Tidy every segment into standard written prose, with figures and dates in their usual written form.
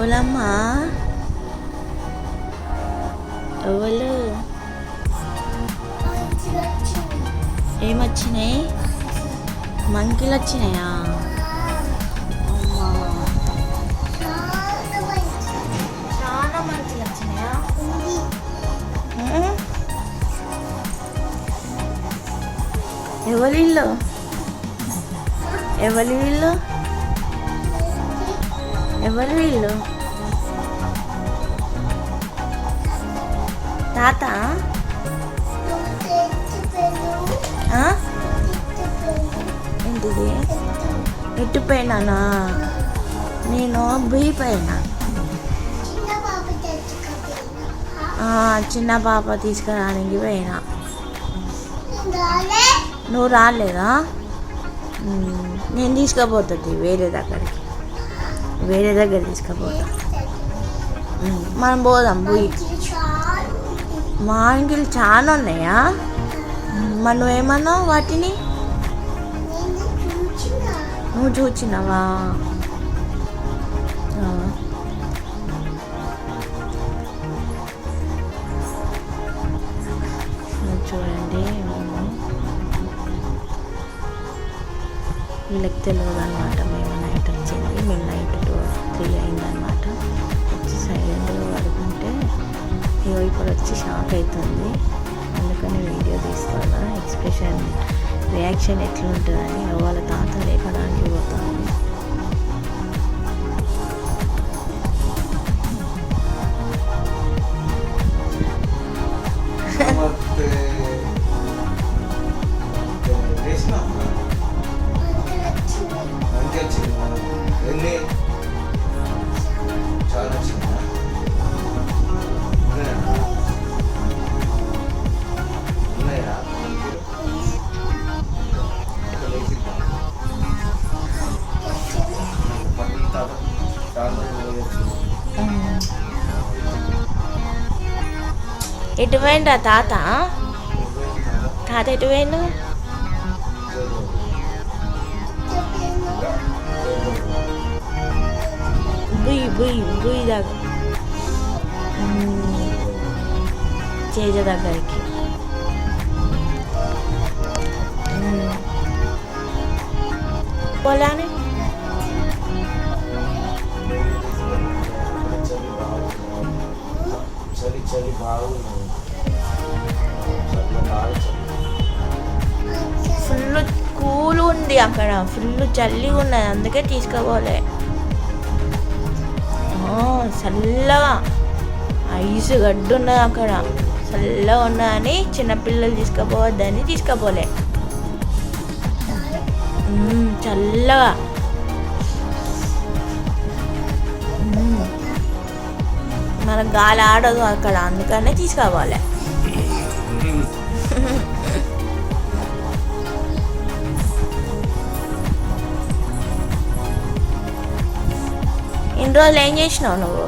ఓలమ్మా ఎవరు ఏమొచ్చినాయి? మంకీలు వచ్చినాయా? చాలా మంకీలు వచ్చినాయా? ఎవరి ఇల్లు? ఎవరి ఇల్లు? ఎవరి ఇల్లు? తాత ఏంటిది? ఎట్టుపోయినానా? నేను పోయినా. చిన్న పాప తీసుకురానికి పోయినా. నువ్వు రాలేదా? నేను తీసుకుపోతుంది వేరే దగ్గర తీసుకుపోతా. మనం పోదాం. పోయి మా ఇంటికి చాలా ఉన్నాయా? మరి నువ్వేమన్నావు వాటిని? నువ్వు చూచినావా? చూడండి, వీళ్ళకి తెలియదు అనమాట. మేము నైట్ వచ్చింది, మేము నైట్ 2-3 అయిందనమాట. వచ్చి సైలెంట్గా పడుకుంటే ఇప్పుడు వచ్చి షాక్ అవుతుంది. అందుకని వీడియో తీసుకోవాలా, ఎక్స్ప్రెషన్ రియాక్షన్ ఎట్లుంటుందని వాళ్ళ తాత లేపడానికి పోతాను. ఎటు పోయిండా తాత? ఎటు పోయిండు? బుయ్యి దాకా చేజ దగ్గరికి. పోలానే ఫుల్ కూల్ ఉంది అక్కడ, ఫుల్ చల్లిగా ఉన్నది, అందుకే తీసుకోపోలే. చల్లగా ఐసు గడ్డు ఉన్నది అక్కడ, చల్లగా ఉన్నదని చిన్నపిల్లలు తీసుకుపోవద్దని తీసుకుపోలే. చల్లగా మనకు గాలి ఆడదు అక్కడ, అందుకనే తీసుకోవాలి. ఇన్ని రోజులు ఏం చేసినావు నువ్వు?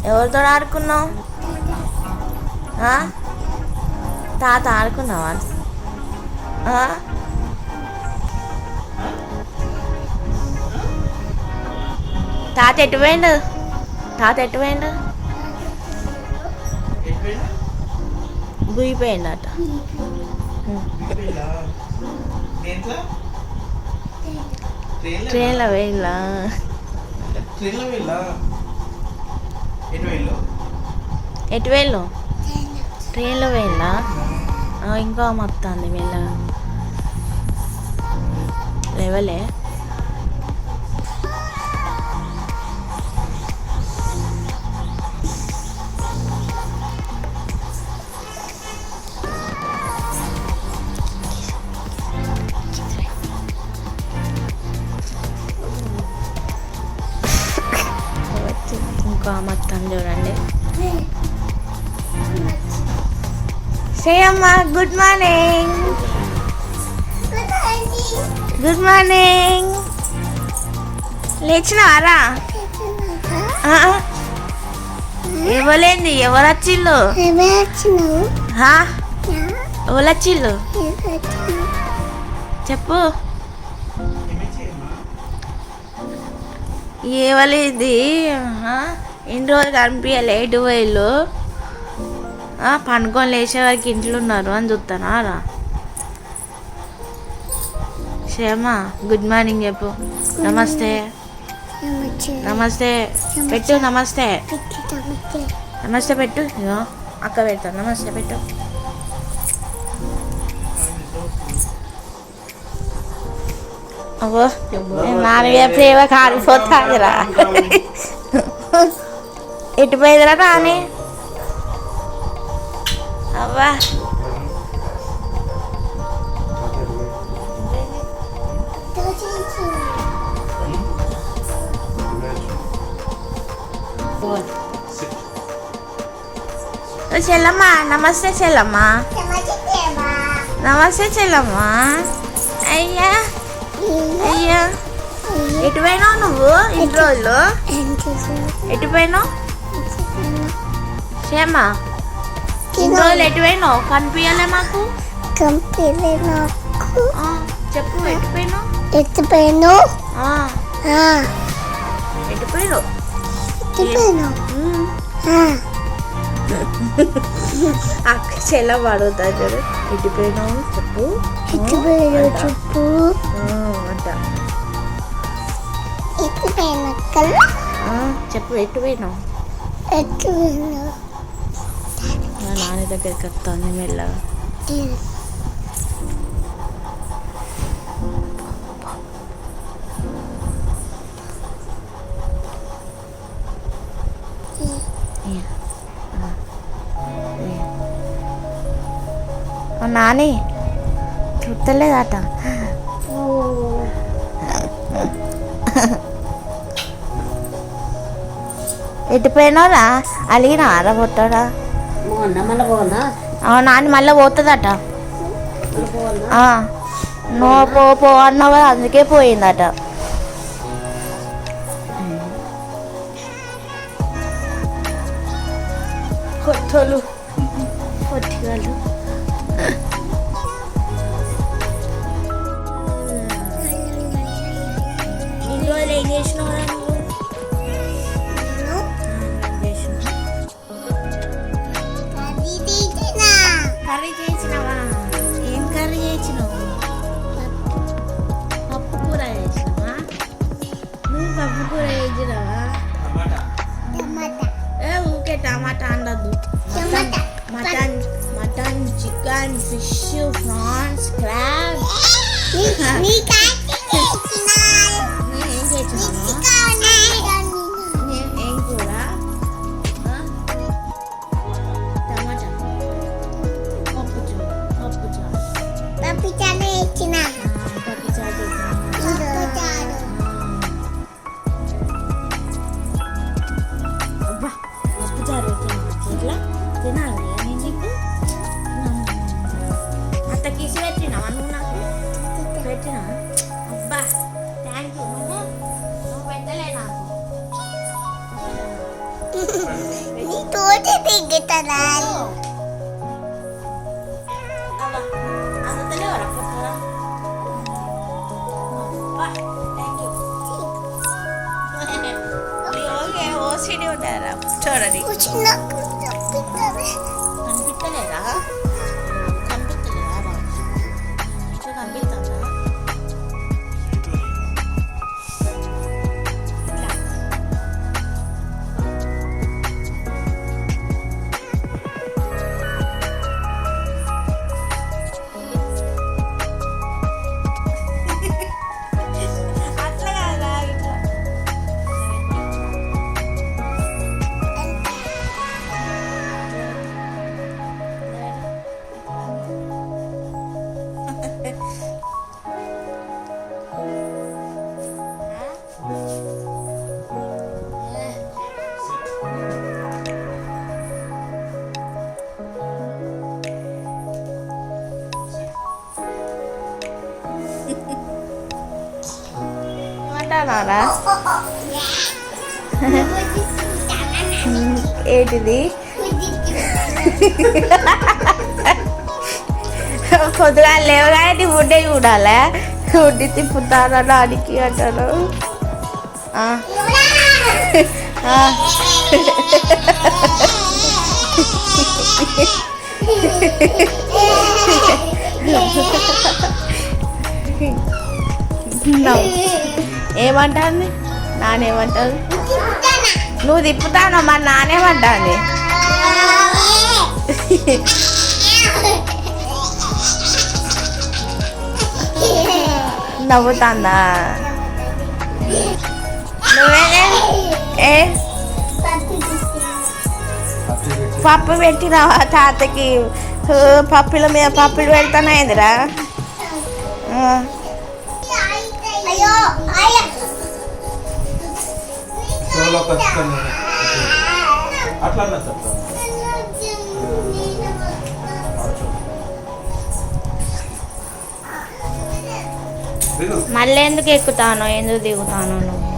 ఎవరితో ఆడుకున్నావు? తాత ఆడుకున్నావా? తాత ఎటు పోయిండు? బుయ్యిపోయిందట. ట్రైన్లో పోయిందా? ఎటు వెళ్ళు? ట్రైన్లో పోయిందా? ఇంకా మొత్తాంది మెల్ల లేవలే. ఇంకా మొత్తం చూడండి. శ్రేయమ్మ గుడ్ మార్నింగ్. Good morning. లేచినారా? ఇవ్వలేంది. ఎవరు వచ్చిళ్ళు? ఎవరు వచ్చిళ్ళు చెప్పు. ఏవలి ఇది ఇన్ని రోజులు కనిపించలే ఎటు పోయిళ్ళు పండుకొని లేచే వరకు ఇంట్లో ఉన్నారు అని చూస్తానా రా. క్షేమ గుడ్ మార్నింగ్ చెప్పు. నమస్తే నమస్తే పెట్టు. నమస్తే నమస్తే పెట్టు. ఇగో అక్క పెడతాను. నమస్తే పెట్టు. అబ్బో నాన్న ప్రేమ కారిపోతాదిరా. ఎటు పోయిందిరా నాని. అవ్వా చెల్లమ్మ నమస్తే చెల్లమ్మ. నమస్తే చెల్లమ్మ. అయ్యా అయ్యా ఎటు పోయినావు నువ్వు ఇన్ని రోజులు? ఎటు పోయినావు క్షేమ? ఇన్ని రోజులు ఎటు పోయినావు? కనిపించలే మాకు. చెప్పు ఎటు పోయినావు? ఎటు పోయినావు? అక్క చెల్ల పడుతా చూడు. ఎటు పోయినావు చెప్పు. చెప్పు అంట. చెప్పు ఎటు పోయినావు? మా నాన్న దగ్గరికి వస్తుంది మెల్లగా. నాని చూడలేదట. ఎటు పోయినారా? అలిగినా ఆరా పోతాడా? నాని మళ్ళీ పోతుందట. నువ్వు పో అన్నావా అందుకే పోయిందట. కొట్టలు కొట్టిగాలు. ఇన్ని రోజులు ఏం చేసినావురా నువ్వు? కర్రీ చేసినావా? ఏం కర్రీ చేసినావు? పప్పు కూర చేసినావా? నువ్వు పప్పు కూర చేసినావా? ఊకే టమాటా అండద్దు. Mutton mutton chicken fish prawns crab. ఏం చేసినావు? ఏం కూర? టమాటా పప్పు చారు చేసిన. అబ్బా పప్పు చారు ఇట్లా తినాలి అని నీకు అంత కిసి పెట్టినావా నువ్వు? నాకు పెట్టినా. అబ్బా థ్యాంక్ యూ. నువ్వు పెట్టలే నాకు. అందుతలేవరా కొత్తరా? ఓకే ఓసిడి ఉంటారా చూడండి. కనిపించలేదా? కనిపించలేదా? కనిపిస్తుందా? అట్లా కాదా? ఇట్లా ఏమంటారా? ఏంటిది? పొద్దుగా లేవగానే నీ బుడ్డే చూడాలి. బుడ్డి తిప్పుతారా నానికి అంటారు. ఏమంటాంది నానేమంటారు నువ్వు తిప్పుతాను మరి నానేమంటాంది నవ్వుతాందా నువ్వేనే ఏ పప్పు పెట్టినావా తాతకి పప్పుల మీద పప్పులు పెడతానైందిరా మళ్ళీ ఎందుకు ఎక్కుతాను ఎందుకు దిగుతాను నువ్వు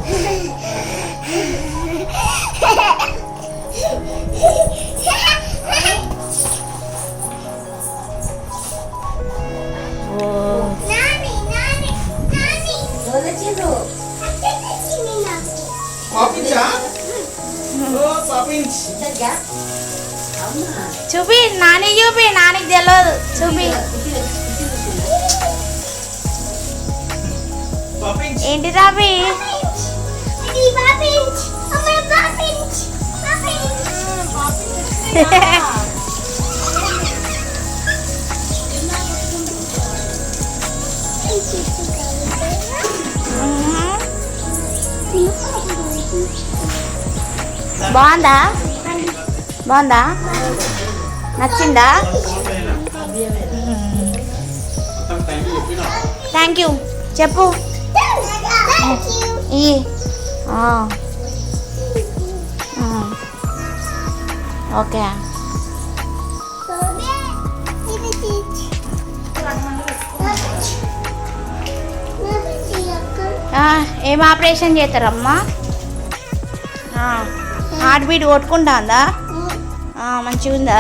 చూపి నాని చూపి నానికి తెలియదు చూపి ఏంటి రాబి బాగుందా బాగుందా నచ్చిందా థ్యాంక్ యూ చెప్పు ఓకే ఏం ఆపరేషన్ చేస్తారమ్మా హార్ట్ బీట్ కొట్టుకుంటుందా మంచిగా ఉందా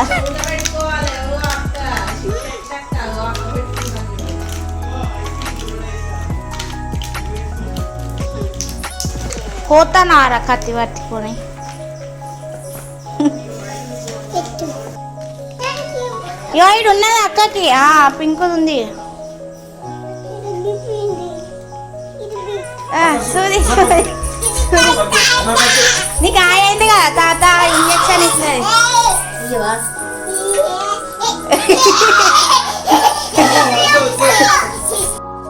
పోతానారా కత్తి పట్టుకొని ఇడు ఉన్నది అక్కకి పింక్ ఉంది సూది సూది నీకు అయింది కదా తాత ఇంజక్షన్ ఇస్తుంది